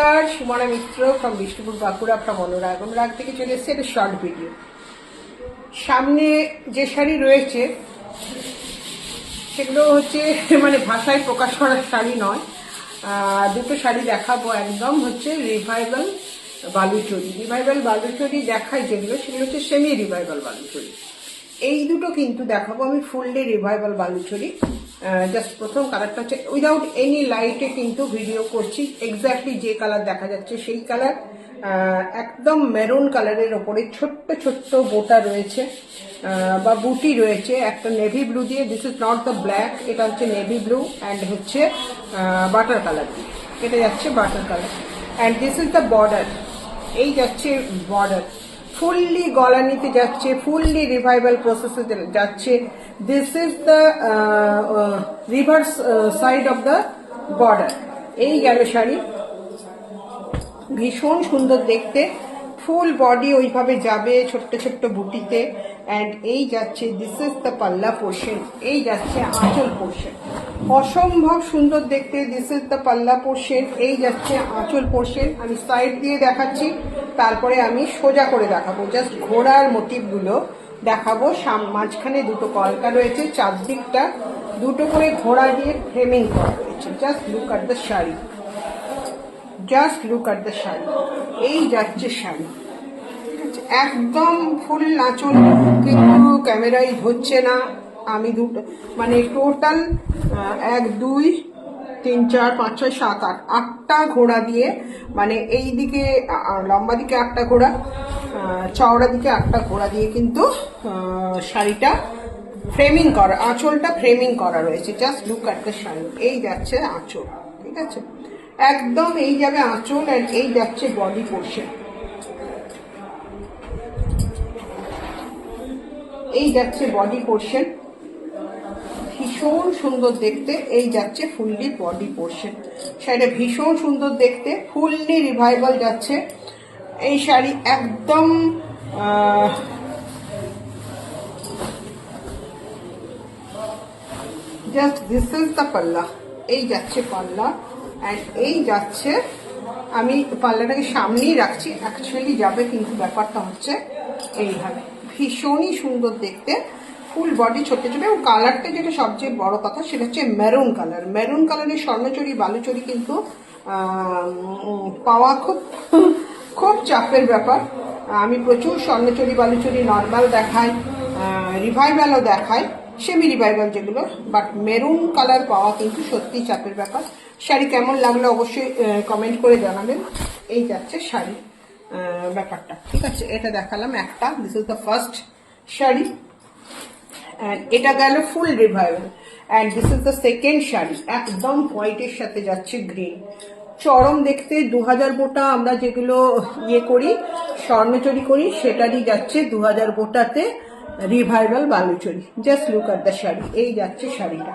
নমস্কার, সুমনা মিত্র from Bishnupur Bankura from অনুরাগ। অনুরাগ থেকে চলে এসেছে একটা শর্ট ভিডিও। সামনে যে শাড়ি রয়েছে সেগুলো হচ্ছে মানে ভাষায় প্রকাশ করার শাড়ি নয়। দুটো শাড়ি দেখাবো, একদম হচ্ছে রিভাইভাল বালুচরী। রিভাইভাল বালুচরী দেখাই যেগুলো, সেগুলো হচ্ছে সেমি রিভাইভাল বালুচরী। এই দুটো কিন্তু দেখাবো আমি ফুললি রিভাইভাল বালুচরী। জাস্ট প্রথম কালারটা হচ্ছে উইদাউট এনি লাইটে কিন্তু ভিডিও করছি। এক্স্যাক্টলি যে কালার দেখা যাচ্ছে সেই কালার, একদম মেরুন কালারের ওপরে ছোট্ট ছোট্ট বোটা রয়েছে বা বুটি রয়েছে একটা নেভি ব্লু দিয়ে। This is not the black, এটা হচ্ছে নেভি ব্লু অ্যান্ড হচ্ছে বাটার কালার দিয়ে, এটা যাচ্ছে butter colour. And this is the border, এই যাচ্ছে বর্ডার, ফুললি গলা নিতে যাচ্ছে, ফুললি রিভাইভাল প্রসেসে যাচ্ছে। This is the reverse side of the border. এই গেল শাড়ি, ভীষণ সুন্দর দেখতে, ফুল বডি ওইভাবে যাবে ছোট্ট ছোট্ট বুটিতে। অ্যান্ড এই যাচ্ছে, this is the palla portion, এই যাচ্ছে আঁচল পোর্শন, অসম্ভব সুন্দর দেখতে। This is the palla portion, এই যাচ্ছে আঁচল পোর্শন। আমি সাইড দিয়ে দেখাচ্ছি, তারপরে আমি সোজা করে দেখাবো। জাস্ট ঘোড়ার মোটিভগুলো দেখাবো। মাঝখানে দুটো কলকা রয়েছে, চারদিকটা দুটো করে ঘোড়া দিয়ে ফ্রেমিং করা রয়েছে। Just look at the sari, just look at the sari. এই যাচ্ছে শাড়ি, একদম ফুল আঁচল, কিন্তু ক্যামেরায় হচ্ছে না। আমি দুটো মানে টোটাল 1 2 3 4 5 6 7 8 8টা ঘোড়া দিয়ে, মানে এই দিকে লম্বা দিকে 8টা ঘোড়া, চওড়া দিকে 8টা ঘোড়া দিয়ে কিন্তু শাড়িটা ফ্রেমিং করা, আঁচলটা ফ্রেমিং করা রয়েছে। Just look at the sari. এই যাচ্ছে আঁচল, ঠিক আছে, একদম এই যাবে আঁচল। আর এই যাচ্ছে বডি পোর্শন, এই যাচ্ছে বডি পোর্শন, ভীষণ সুন্দর দেখতে। এই যাচ্ছে ফুললি বডি পোর্শন, শাড়িটা ভীষণ সুন্দর দেখতে, ফুললি রিভাইভাল যাচ্ছে এই শাড়ি। একদম জাস্ট দিস ইজ দ্য পাল্লা, এই যাচ্ছে পাল্লা। অ্যান্ড এই যাচ্ছে, আমি পাল্লাটাকে সামনেই রাখছি, অ্যাকচুয়ালি যাবে, কিন্তু ব্যাপারটা হচ্ছে এইভাবে, ভীষণই সুন্দর দেখতে, ফুল বডি ছোট ছোট। এবং কালারটা যেটা সবচেয়ে বড় কথা, সেটা হচ্ছে মেরুন কালার। মেরুন কালারের স্বর্ণচরী বালুচরী কিন্তু পাওয়া খুব খুব চাপের ব্যাপার। আমি প্রচুর স্বর্ণচরী বালুচরী নর্মাল দেখাই, রিভাইভালও দেখাই, সেমি রিভাইভাল যেগুলো, বাট মেরুন কালার পাওয়া কিন্তু সত্যি চাপের ব্যাপার। শাড়ি কেমন লাগলো অবশ্যই কমেন্ট করে জানাবেন। এই যাচ্ছে শাড়ি ব্যাপারটা, ঠিক আছে। এটা দেখালাম একটা, this is the first sari. And এটা গেল full revival. And this is the second sari, একদম হোয়াইটের সাথে যাচ্ছে গ্রিন, চরম দেখতে। 2000 বোটা আমরা যেগুলো ইয়ে করি, স্বর্ণচরী করি, সেটারই যাচ্ছে 2000 বোটাতে revival Baluchari. Just look at the sari. এই যাচ্ছে শাড়িটা,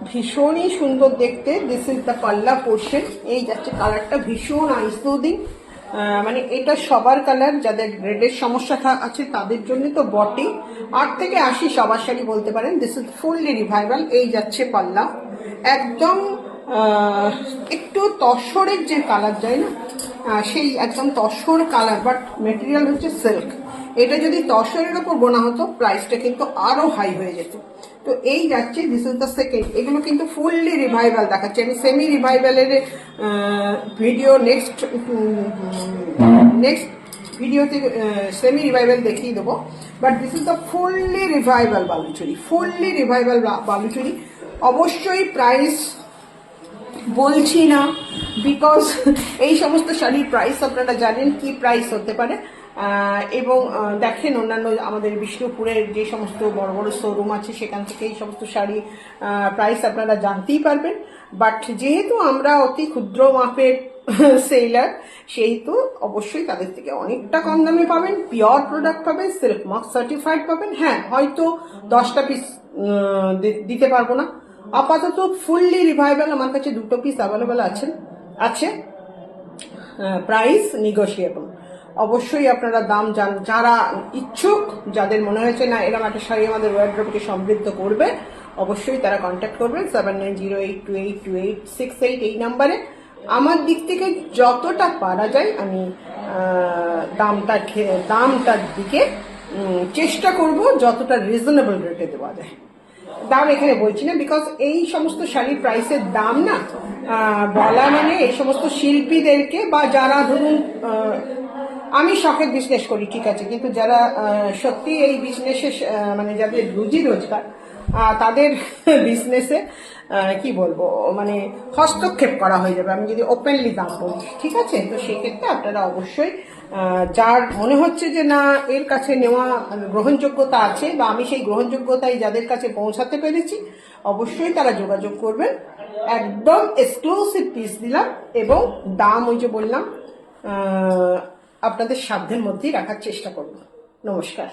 ভীষণই সুন্দর দেখতে। This is the palla portion, এই যাচ্ছে কালারটা ভীষণ আইসোদিং, মানে এটা সবার কালার। যাদের রেডের সমস্যা আছে তাদের জন্য তো বটে, 8 থেকে 80 সবার শাড়ি বলতে পারেন। This is fully revival. এই যাচ্ছে পাল্লা, একদম একটু তসরের যে কালার যায় না, সেই একদম তসর কালার, বাট মেটেরিয়াল হচ্ছে সিল্ক। এটা যদি তসরের ওপর বোনা হতো, প্রাইসটা কিন্তু আরো হাই হয়ে যেত। তো এই যাচ্ছে, দিস ইজ দ্য সেকেন্ড। এগুলো কিন্তু ফুললি রিভাইভাল দেখাচ্ছে। আমি সেমি রিভাইভালের ভিডিও নেক্সট ভিডিওতে সেমি রিভাইভাল দেখিয়ে দেবো, but this is the fully revival Baluchari, fully revival Baluchari. অবশ্যই প্রাইস বলছি না, বিকজ এই সমস্ত শাড়ির প্রাইস আপনারা জানেন কি প্রাইস হতে পারে। এবং দেখেন অন্যান্য আমাদের বিষ্ণুপুরের যে সমস্ত বড় বড় শোরুম আছে, সেখান থেকে এই সমস্ত শাড়ি প্রাইস আপনারা জানতেই পারবেন। বাট যেহেতু আমরা অতি ক্ষুদ্র মাপের সেলার, সেহেতু অবশ্যই তাদের থেকে অনেকটা কম দামে পাবেন, পিওর প্রোডাক্ট পাবেন, সিল্ক মার্ক সার্টিফাইড পাবেন। হ্যাঁ, হয়তো 10টা পিস দিতে পারবো না। আপাতত ফুললি রিভাইভাল আমার কাছে 2টো পিস অ্যাভেলেবেল আছে। প্রাইস নিগোশিয়েবল। অবশ্যই আপনারা দাম যারা ইচ্ছুক, যাদের মনে হয়েছে না এরকম একটা শাড়ি আমাদের ওয়ার্ড্রোবকে সমৃদ্ধ করবে, অবশ্যই তারা কন্ট্যাক্ট করবেন 7908282868 এই নাম্বারে। আমার দিক থেকে যতটা পারা যায় আমি দামটার দিকে চেষ্টা করব যতটা রিজনেবল রেটে দেওয়া যায়। দাম এখানে বলছি না, বিকজ এই সমস্ত শাড়ির প্রাইসের দাম না বলা মানে এই সমস্ত শিল্পীদেরকে বা যারা ধরুন আমি শখের বিজনেস করি ঠিক আছে, কিন্তু যারা সত্যি এই বিজনেসে মানে যাদের রুজি রোজগার তাদের বিজনেসে কি বলবো মানে হস্তক্ষেপ করা হয়ে যাবে আমি যদি ওপেনলি দাম বলি, ঠিক আছে। তো সেই ক্ষেত্রে আপনারা অবশ্যই যার মনে হচ্ছে যে না এর কাছে নেওয়া গ্রহণযোগ্যতা আছে বা আমি সেই গ্রহণযোগ্যতায় যাদের কাছে পৌঁছাতে পেরেছি, অবশ্যই তারা যোগাযোগ করবেন। একদম এক্সক্লুসিভ পিস দিলাম এবং দাম ওই যে বললাম আপনাদের সাধ্যের মধ্যেই রাখার চেষ্টা করব। নমস্কার।